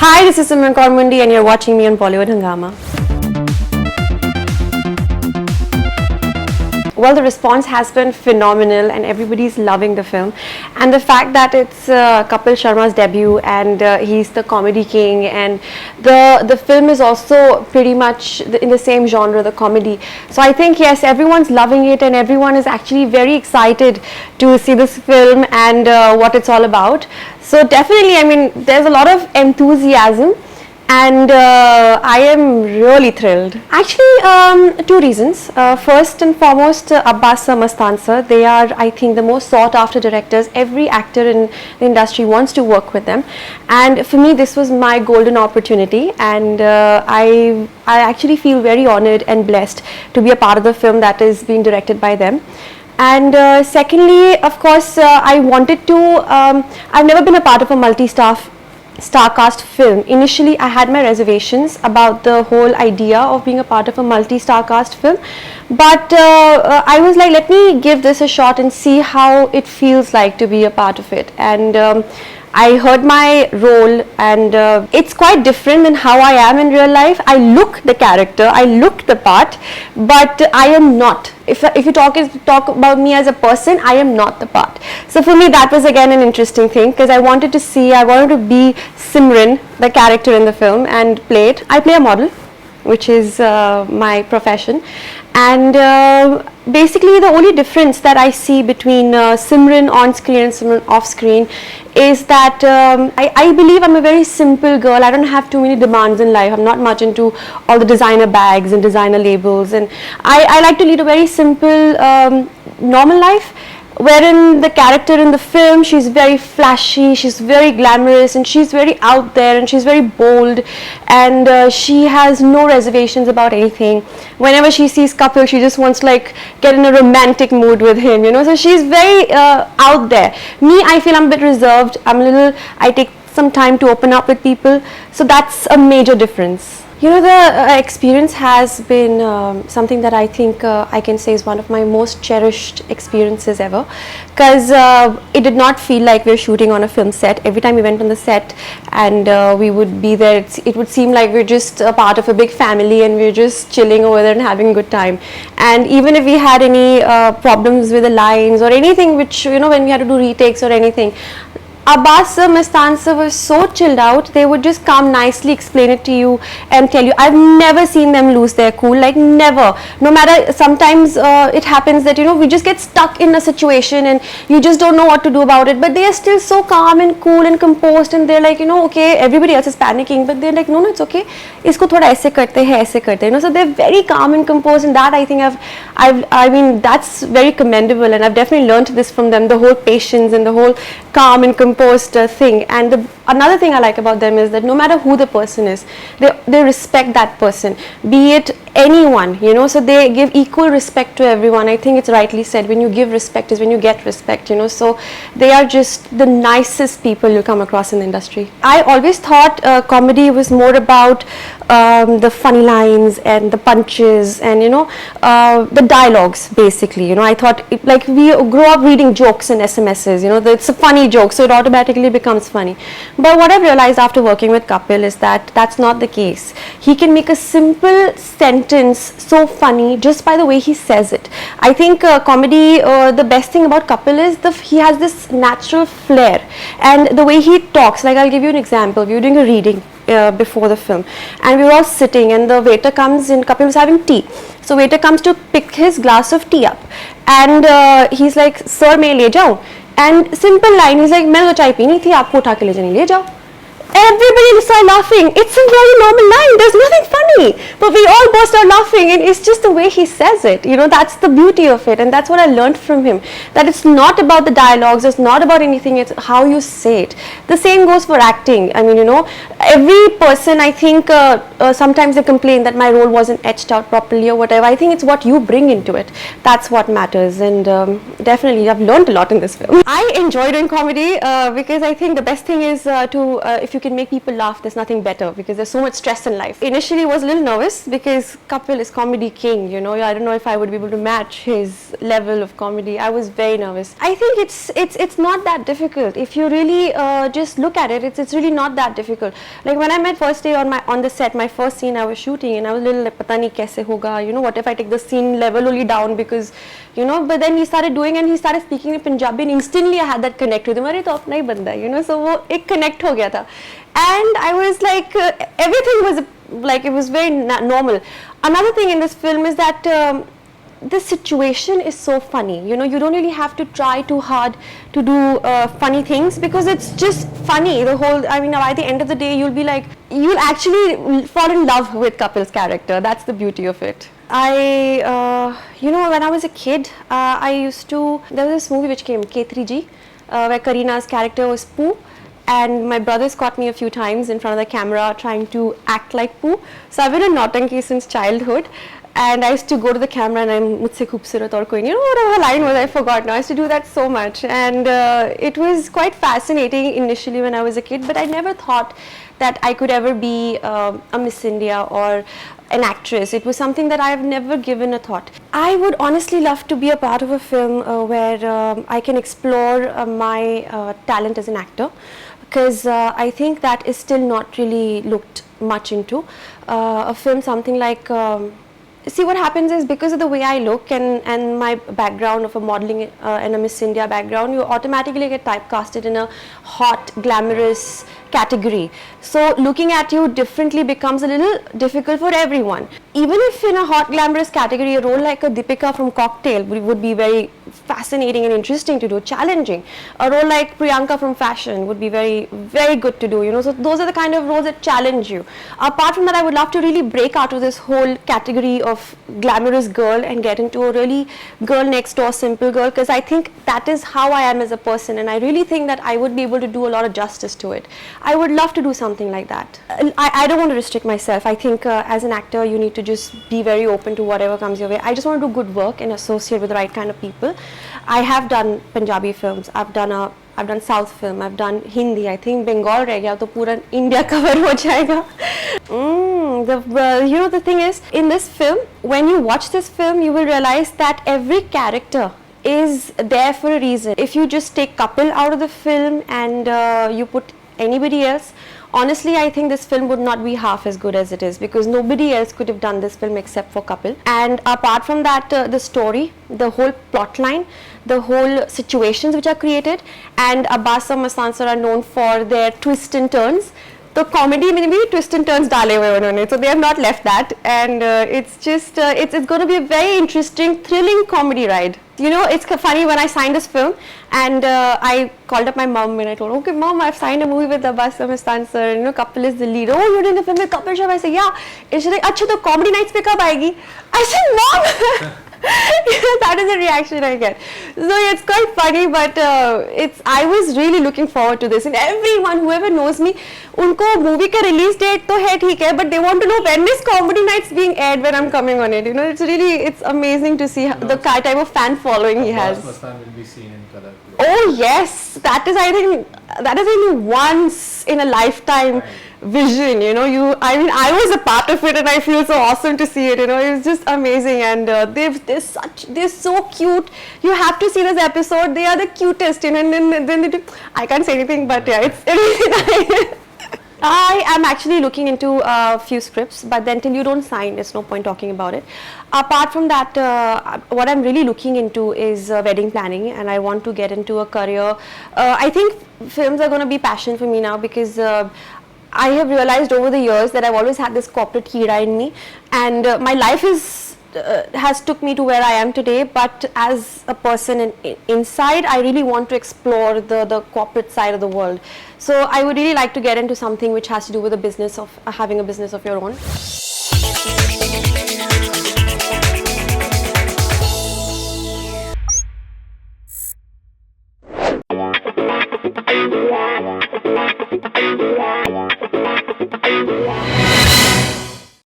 Hi, this is Simran Kaur Mundi and you're watching me on Bollywood Hungama. Well, the response has been phenomenal and everybody's loving the film. And the fact that it's Kapil Sharma's debut and he's the comedy king, and the film is also pretty much in the same genre, the comedy. So I think, yes, everyone's loving it and everyone is actually very excited to see this film and what it's all about. So definitely, I mean, there's a lot of enthusiasm. And I am really thrilled. Actually, two reasons. First and foremost, Abbas Sir, Mastaan Sir. They are, I think, the most sought after directors. Every actor in the industry wants to work with them. And for me, this was my golden opportunity. And I actually feel very honored and blessed to be a part of the film that is being directed by them. And secondly, of course, I wanted to, I've never been a part of a star cast film. Initially, I had my reservations about the whole idea of being a part of a multi-star cast film, but I was like, let me give this a shot and see how it feels like to be a part of it. And I heard my role, and it's quite different than how I am in real life. I look the character, I look the part, but I am not. If you talk about me as a person, I am not the part. So for me, that was again an interesting thing, because I wanted to be Simran, the character in the film, and play it. I play a model, which is my profession. And basically, the only difference that I see between Simran on screen and Simran off screen is that I believe I'm a very simple girl. I don't have too many demands in life. I'm not much into all the designer bags and designer labels. And I like to lead a very simple, normal life, wherein the character in the film, she's very flashy, she's very glamorous, and she's very out there, and she's very bold, and she has no reservations about anything. Whenever she sees Kapil, she just wants to like get in a romantic mood with him, you know. So she's very out there. Me, I feel I'm a bit reserved. I take some time to open up with people. So that's a major difference. You know, the experience has been something that I think I can say is one of my most cherished experiences ever, because it did not feel like we were shooting on a film set. Every time we went on the set and we would be there, it would seem like we're just a part of a big family and we're just chilling over there and having a good time. And even if we had any problems with the lines or anything, which, you know, when we had to do retakes or anything, Abbas Sir, Mastaan Sir were so chilled out. They would just come nicely, explain it to you and tell you. I've never seen them lose their cool, like never. No matter, sometimes it happens that, you know, we just get stuck in a situation and you just don't know what to do about it, but they are still so calm and cool and composed, and they're like, you know, okay, everybody else is panicking, but they're like, no, it's okay. Isko thoda aise karte hai, aise karte hai. You know, so they're very calm and composed, and that I think I mean, that's very commendable, and I've definitely learned this from them, the whole patience and the whole calm and composed thing. And another thing I like about them is that no matter who the person is, they respect that person, be it anyone, you know. So they give equal respect to everyone. I think it's rightly said, when you give respect is when you get respect, you know. So they are just the nicest people you come across in the industry. I always thought comedy was more about the funny lines and the punches and, you know, the dialogues basically, you know. I thought like we grew up reading jokes and SMSs, you know, it's a funny joke, so it automatically becomes funny. But what I've realized after working with Kapil is that that's not the case. He can make a simple sentence so funny just by the way he says it. I think comedy, the best thing about Kapil is he has this natural flair, and the way he talks. Like, I'll give you an example. We were doing a reading before the film, and we were all sitting, and the waiter comes in. Kapil was having tea, so waiter comes to pick his glass of tea up, and he's like, sir, मैं ले जाऊं? And simple line, he's like, मैंने तो चाय पीनी थी, आपको उठा के ले जाने ले जाओ. Everybody started laughing. It's a very normal line. There's nothing funny, but we all burst out laughing, and it's just the way he says it. You know, that's the beauty of it, and that's what I learned from him. That it's not about the dialogues. It's not about anything. It's how you say it. The same goes for acting. I mean, you know, every person, I think, sometimes they complain that my role wasn't etched out properly or whatever. I think it's what you bring into it. That's what matters, and definitely, I've learned a lot in this film. I enjoy doing comedy because I think the best thing is if you you can make people laugh, there's nothing better, because there's so much stress in life. Initially, I was a little nervous because Kapil is comedy king, you know. I don't know if I would be able to match his level of comedy. I was very nervous. I think it's not that difficult. If you really just look at it, it's really not that difficult. Like when I met first day on the set, my first scene I was shooting, and I was a little like, pata nahi kaise hoga, you know, what if I take the scene level only down, because, you know, but then he started doing and he started speaking in Punjabi, and instantly I had that connect with him. Arey to apna hi banda hai, you know, so wo ek connect ho gaya tha. And I was like, everything was like, it was very normal. Another thing in this film is that the situation is so funny, you know. You don't really have to try too hard to do funny things, because it's just funny. The whole, I mean, by the end of the day, you'll be like, you'll actually fall in love with Kapil's character. That's the beauty of it. You know, when I was a kid, there was this movie which came, K3G, where Kareena's character was Pooh. And my brothers caught me a few times in front of the camera trying to act like Pooh. So I've been a Nautanki since childhood. And I used to go to the camera and I'm mujhse khoobsurat aur koi nahi. You know what her line was? I forgot now. I used to do that so much. And it was quite fascinating initially when I was a kid. But I never thought that I could ever be a Miss India or an actress. It was something that I've never given a thought. I would honestly love to be a part of a film where I can explore my talent as an actor, because I think that is still not really looked much into. A film, something like, see what happens is, because of the way I look and my background of a modeling and a Miss India background, you automatically get typecasted in a hot, glamorous category. So looking at you differently becomes a little difficult for everyone. Even if in a hot, glamorous category, a role like a Deepika from Cocktail would be very fascinating and interesting to do, challenging. A role like Priyanka from Fashion would be very, very good to do, you know. So those are the kind of roles that challenge you. Apart from that, I would love to really break out of this whole category of glamorous girl and get into a really girl next door, simple girl, because I think that is how I am as a person, and I really think that I would be able to do a lot of justice to it. I would love to do something like that. I don't want to restrict myself. I think as an actor, you need to just be very open to whatever comes your way. I just want to do good work and associate with the right kind of people. I have done Punjabi films. I've done South film. I've done Hindi. I think Bengal reh gaya to pura India cover ho jayega. You know, the thing is, in this film, when you watch this film, you will realize that every character is there for a reason. If you just take Kapil out of the film and you put anybody else, honestly, I think this film would not be half as good as it is, because nobody else could have done this film except for Kapil. And apart from that, the story, the whole plot line, the whole situations which are created, and Abbas and Mastan sir are known for their twists and turns. The comedy mein bhi twist and turns dale hue unhone, so they have not left that, and it's just it's going to be a very interesting, thrilling comedy ride. You know, it's funny, when I signed this film and I called up my mom and I told her, okay mom, I've signed a movie with Abbas Mastan sir, you know, Kapil is the lead. Oh, you're doing a film with Kapil Sharma? I said, yeah. And she's like, acha, to comedy nights pe kab aayegi? I said, mom. That is the reaction I get. So it's quite funny, but I was really looking forward to this, and everyone, whoever knows me, unko movie ka release date to hai theek hai, but they want to know when is Comedy Nights being aired, when I'm coming on it. You know, it's amazing to see the type of fan following he has. Mastan will be seen in color. Oh yes, that is, I think, that is only once in a lifetime vision, you know. I mean, I was a part of it and I feel so awesome to see it, you know. It was just amazing, and they're so cute. You have to see this episode. They are the cutest, you know. And then they do, I can't say anything, but yeah, it's really nice. I am actually looking into a few scripts, but then till you don't sign, there's no point talking about it. Apart from that, what I'm really looking into is wedding planning, and I want to get into a career. I think films are going to be passion for me now, because I have realized over the years that I've always had this corporate kira in me, and my life has took me to where I am today, but as a person inside, I really want to explore the corporate side of the world. So I would really like to get into something which has to do with the business of having a business of your own.